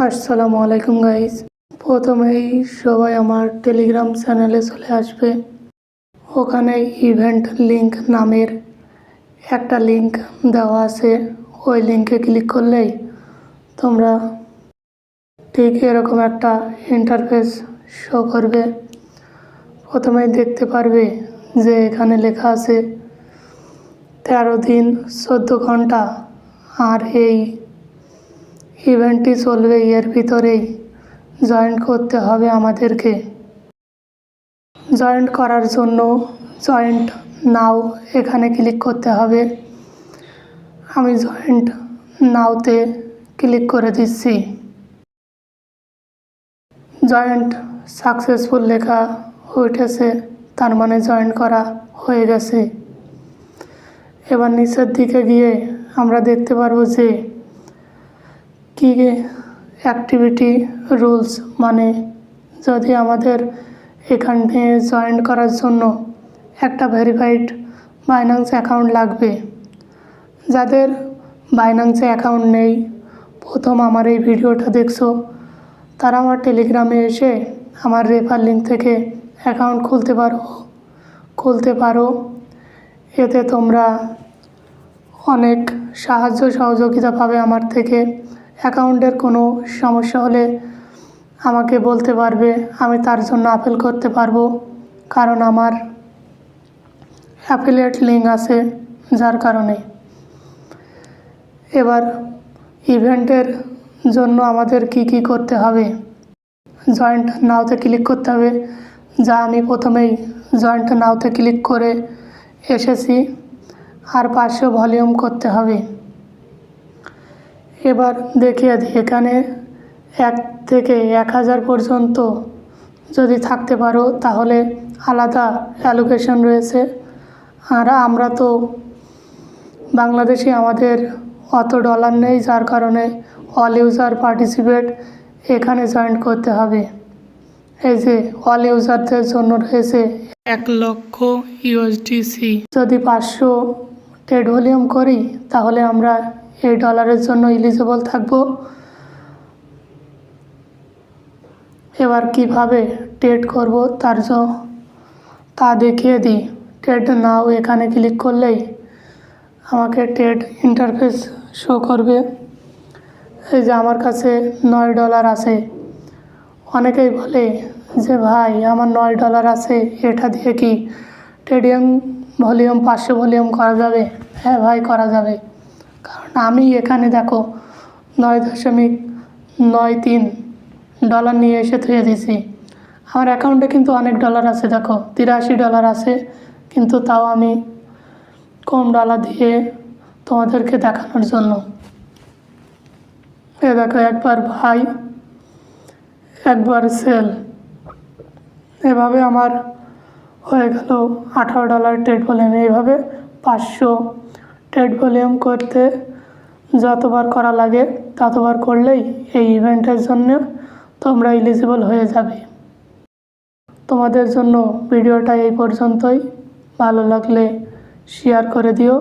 আসসালামু আলাইকুম গাইস। প্রথমেই সবাই আমার টেলিগ্রাম চ্যানেলে চলে আসবে। ওখানে ইভেন্ট লিংক নামের একটা লিংক দেওয়া আছে। ওই লিংকে ক্লিক করলেই তোমরা ঠিক এরকম একটা ইন্টারফেস শো করবে। প্রথমেই দেখতে পারবে যে এখানে লেখা আছে 13 দিন 14 ঘন্টা, আর এই ইভেন্টটি চলবে, এর ভিতরেই জয়েন করতে হবে আমাদেরকে। জয়েন করার জন্য জয়েন্ট নাও এখানে ক্লিক করতে হবে। আমি জয়েন্ট নাওতে ক্লিক করে দিচ্ছি। জয়েন্ট সাকসেসফুল লেখা উঠেছে, তার মানে জয়েন করা হয়ে গেছে। এবার নিচের দিকে গিয়ে আমরা দেখতে পারবো যে কি অ্যাক্টিভিটি রুলস, মানে যদি আমাদের এখানে জয়েন করার জন্য একটা ভেরিফাইড বাইন্যান্স অ্যাকাউন্ট লাগবে। যাদের বাইন্যান্সে অ্যাকাউন্ট নেই, প্রথম আমার এই ভিডিওটা দেখছো, তারা আমার টেলিগ্রামে এসে আমার রেফার লিঙ্ক থেকে অ্যাকাউন্ট খুলতে পারো। এতে তোমরা অনেক সাহায্য সহযোগিতা পাবে আমার থেকে। অ্যাকাউন্টের কোনো সমস্যা হলে আমাকে বলতে পারবে, আমি তার জন্য আপিল করতে পারবো, কারণ আমার অ্যাফিলিয়েট লিঙ্ক আছে যার কারণে। এবার ইভেন্টের জন্য আমাদের কি করতে হবে, জয়েন্ট নাওতে ক্লিক করতে হবে, যা আমি প্রথমেই জয়েন্ট নাওতে ক্লিক করে এসেছি। আর 500 ভলিউম করতে হবে। এবার দেখিয়ে দিই, এখানে 1 থেকে 1000 পর্যন্ত যদি থাকতে পারো তাহলে আলাদা অ্যালোকেশন রয়েছে। আর আমরা তো বাংলাদেশে, আমাদের অত ডলার নেই, যার কারণে অল ইউজার পার্টিসিপেট এখানে জয়েন করতে হবে। এই যে অল ইউজারদের জন্য রয়েছে 1 লক্ষ ইউএসডিসি। যদি 500 ট্রেড ভলিউম করি তাহলে আমরা এই ডলারের জন্য এলিজিবল থাকব। এবার কিভাবে ট্রেড করব তা দেখিয়ে দিই। ট্রেড নাও এখানে ক্লিক করলেই আমাকে ট্রেড ইন্টারফেস শো করবে। এই যে আমার কাছে $9 আছে। অনেকেই বলে যে ভাই আমার $9 আছে, এটা দিয়ে কি ট্রেডিং ভলিউম 500 ভলিউম করা যাবে? হ্যাঁ ভাই, করা যাবে, কারণ আমি এখানে দেখো $9.93 নিয়ে এসে থুয়ে দিয়েছি। আমার অ্যাকাউন্টে কিন্তু অনেক ডলার আছে, দেখো $83 আছে, কিন্তু তাও আমি কম ডলার দিয়ে তোমাদেরকে দেখানোর জন্য। এ দেখো, একবার ভাই একবার সেল, এভাবে আমার হয়ে গেল $18 ট্রেড ভলিউম। এইভাবে 500 ট্রেড ভলিউম করতে যতবার করা লাগে ততবার করলেই এই ইভেন্টের জন্য তোমরা এলিজিবল হয়ে যাবে। তোমাদের জন্য ভিডিওটা এই পর্যন্তই। ভালো লাগলে শেয়ার করে দিও।